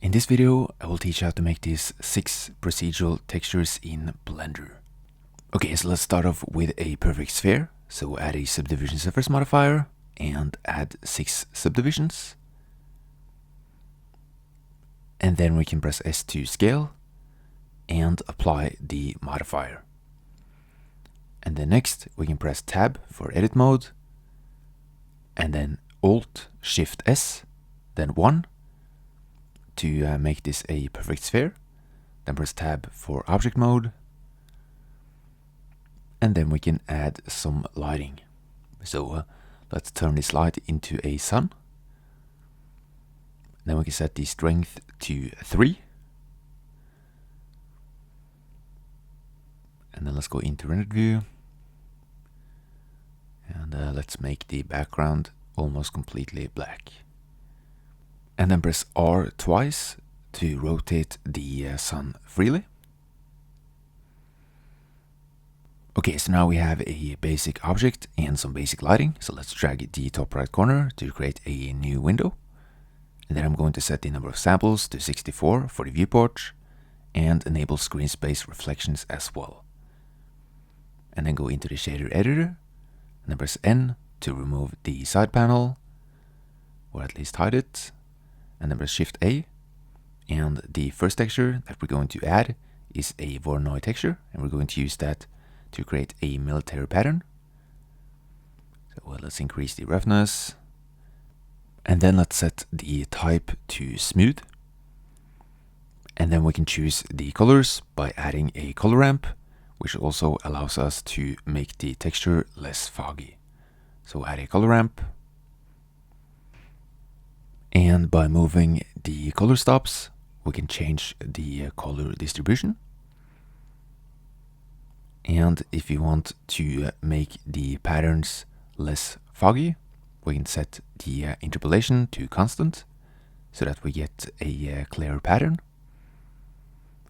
In this video, I will teach you how to make these 6 procedural textures in Blender. Okay, so let's start off with a perfect sphere. So add a subdivision surface modifier and add 6 subdivisions. And then we can press S to scale and apply the modifier. And then next we can press Tab for edit mode, and then Alt Shift S, then 1 to make this a perfect sphere. Then press Tab for object mode, and then we can add some lighting. So let's turn this light into a sun. Then we can set the strength to 3. And then let's go into rendered view. And let's make the background almost completely black. And then press R twice to rotate the sun freely. Okay, so now we have a basic object and some basic lighting. So let's drag the top right corner to create a new window. And then I'm going to set the number of samples to 64 for the viewport and enable screen space reflections as well. And then go into the shader editor and then press N to remove the side panel, or at least hide it. And then press Shift A. And the first texture that we're going to add is a Voronoi texture, and we're going to use that to create a military pattern. So let's increase the roughness. And then let's set the type to smooth. And then we can choose the colors by adding a color ramp, which also allows us to make the texture less foggy. So add a color ramp. And by moving the color stops, we can change the color distribution. And if you want to make the patterns less foggy, we can set the interpolation to constant so that we get a clear pattern.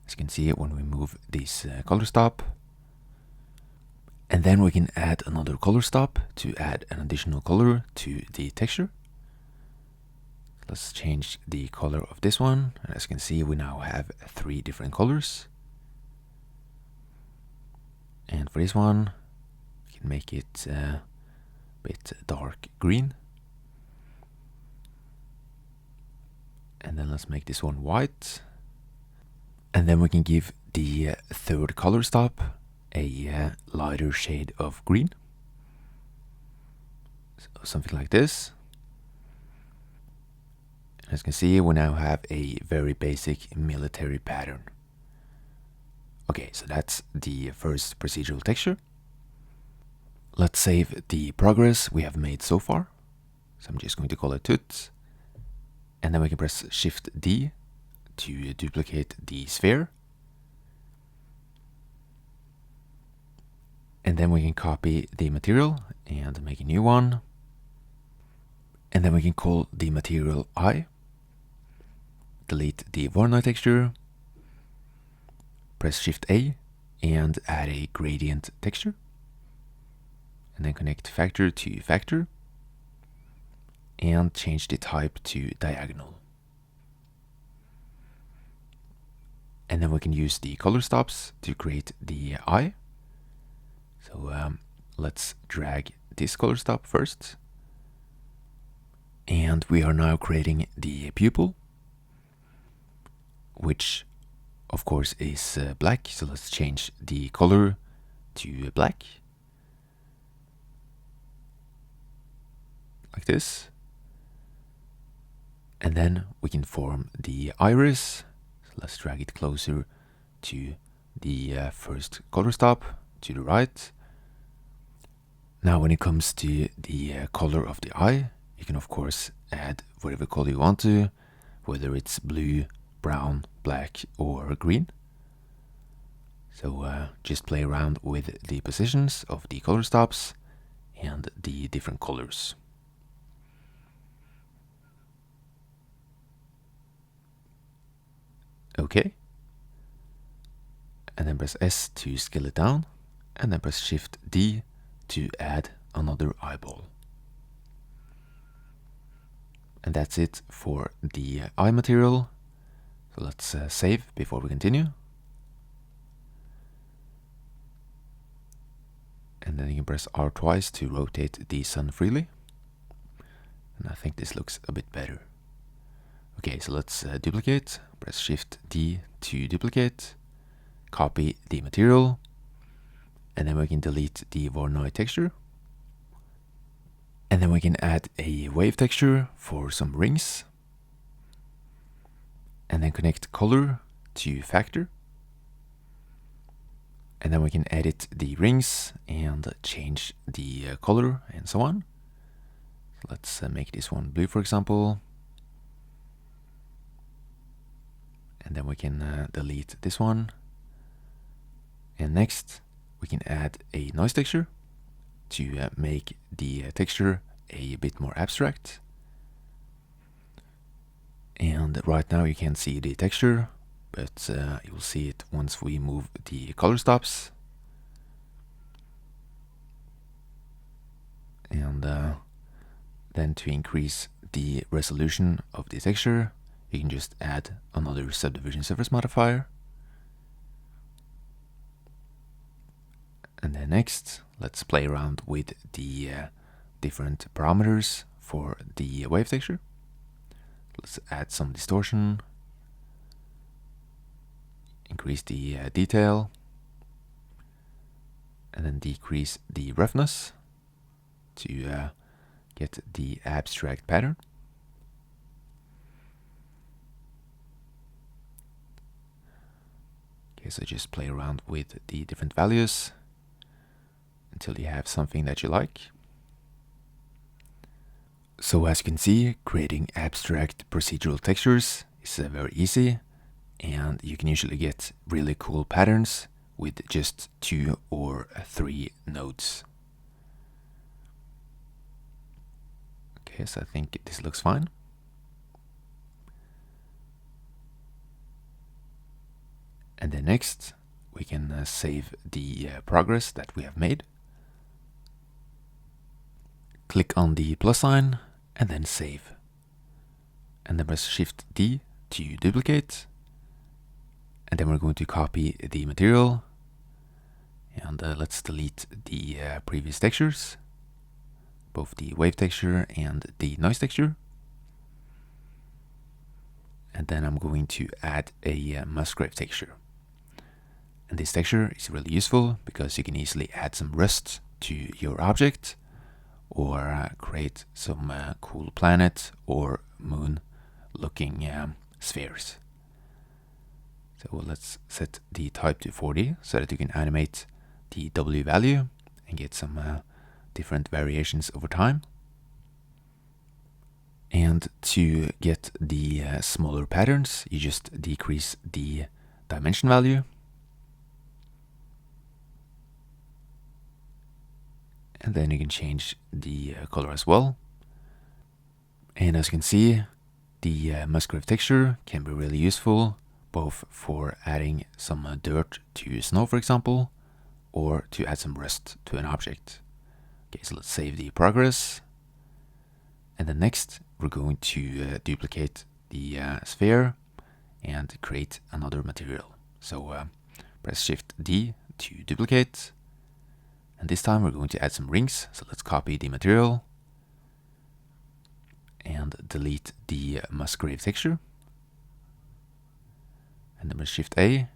As you can see when we move this color stop. And then we can add another color stop to add an additional color to the texture. Let's change the color of this one. And as you can see, we now have 3 different colors. And for this one, we can make it a bit dark green. And then let's make this one white. And then we can give the third color stop a lighter shade of green. So something like this. As you can see, we now have a very basic military pattern. Okay, so that's the first procedural texture. Let's save the progress we have made so far. So I'm just going to call it tut. And then we can press Shift D to duplicate the sphere. And then we can copy the material and make a new one. And then we can call the material I. Delete the Voronoi texture. Press Shift A and add a gradient texture. And then connect factor to factor. And change the type to diagonal. And then we can use the color stops to create the eye. So let's drag this color stop first. And we are now creating the pupil, which of course is black. So let's change the color to black. Like this. And then we can form the iris. So let's drag it closer to the first color stop to the right. Now when it comes to the color of the eye, you can of course add whatever color you want to, whether it's blue, brown, black or green. So just play around with the positions of the color stops and the different colors. Okay. And then press S to scale it down, and then press Shift D to add another eyeball. And that's it for the eye material. So let's save before we continue. And then you can press R twice to rotate the sun freely. And I think this looks a bit better. Okay, so let's duplicate. Press Shift D to duplicate. Copy the material. And then we can delete the Voronoi texture. And then we can add a wave texture for some rings. And then connect color to factor. And then we can edit the rings and change the color and so on. So let's make this one blue, for example. And then we can delete this one. And next, we can add a noise texture to make the texture a bit more abstract. And right now you can't see the texture, but you will see it once we move the color stops. And then to increase the resolution of the texture, you can just add another subdivision surface modifier. And then next, let's play around with the different parameters for the wave texture. Let's add some distortion, increase the detail, and then decrease the roughness to get the abstract pattern. Okay, so just play around with the different values until you have something that you like. So as you can see, creating abstract procedural textures is very easy, and you can usually get really cool patterns with just 2 or 3 nodes. Okay, so I think this looks fine. And then next, we can save the progress that we have made. Click on the plus sign and then save. And then press Shift D to duplicate. And then we're going to copy the material. And let's delete the previous textures, both the wave texture and the noise texture. And then I'm going to add a Musgrave texture. And this texture is really useful because you can easily add some rust to your object, or create some cool planet or moon looking spheres. So let's set the type to 40 so that you can animate the W value and get some different variations over time. And to get the smaller patterns, you just decrease the dimension value. And then you can change the color as well. And as you can see, the Musgrave texture can be really useful, both for adding some dirt to snow, for example, or to add some rust to an object. Okay, so let's save the progress. And then next, we're going to duplicate the sphere and create another material. So press Shift D to duplicate. And this time we're going to add some rings. So let's copy the material and delete the Musgrave texture. And then we'll Shift A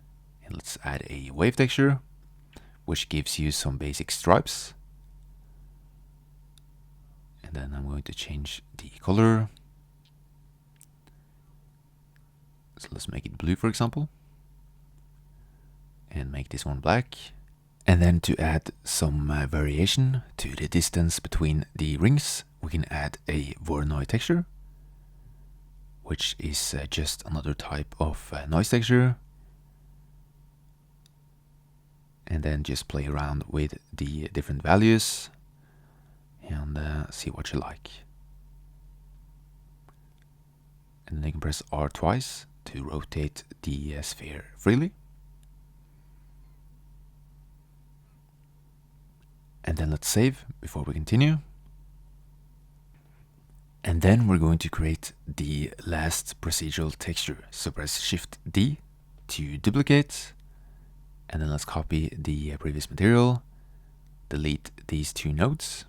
and let's add a wave texture, which gives you some basic stripes. And then I'm going to change the color. So let's make it blue, for example, and make this one black. And then to add some variation to the distance between the rings, we can add a Voronoi texture, which is just another type of noise texture. And then just play around with the different values and see what you like. And then you can press R twice to rotate the sphere freely. And then let's save before we continue. And then we're going to create the last procedural texture. So press Shift D to duplicate, and then let's copy the previous material, delete these two nodes,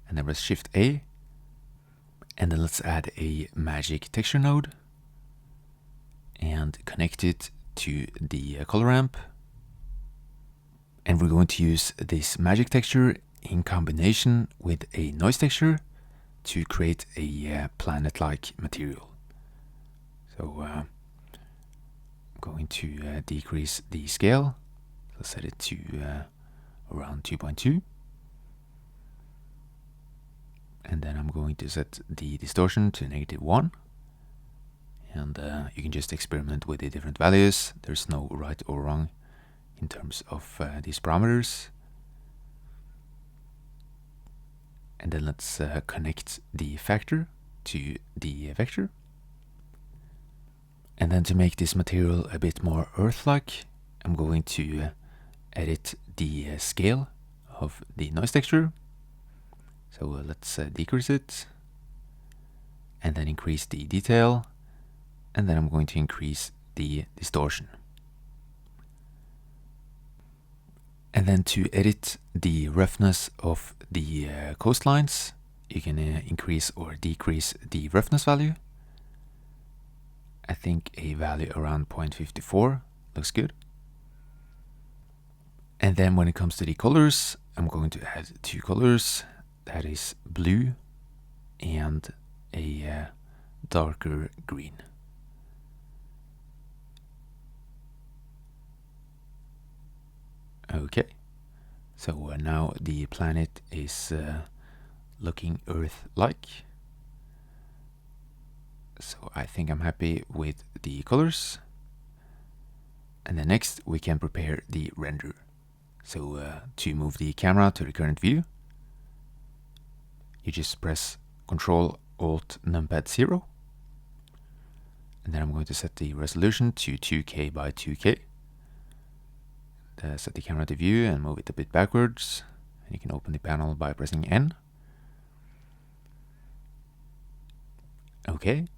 and then press Shift A, and then let's add a magic texture node and connect it to the color ramp. And we're going to use this magic texture in combination with a noise texture to create a planet-like material. So I'm going to decrease the scale. Let's set it to around 2.2. And then I'm going to set the distortion to -1. And you can just experiment with the different values. There's no right or wrong in terms of these parameters. And then let's connect the factor to the vector. And then to make this material a bit more Earth-like, I'm going to edit the scale of the noise texture. So let's decrease it, and then increase the detail, and then I'm going to increase the distortion. And then to edit the roughness of the coastlines, you can increase or decrease the roughness value. I think a value around 0.54 looks good. And then when it comes to the colors, I'm going to add two colors. That is blue and a darker green. Okay, so now the planet is looking Earth-like. So I think I'm happy with the colors. And then next we can prepare the render. So to move the camera to the current view, you just press Ctrl Alt Numpad 0. And then I'm going to set the resolution to 2K by 2K. Set the camera to view and move it a bit backwards. And you can open the panel by pressing N. Okay.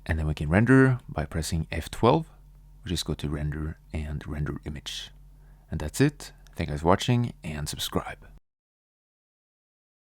And then we can render by pressing F12. We just go to render and render image. And that's it. Thank you guys for watching and subscribe.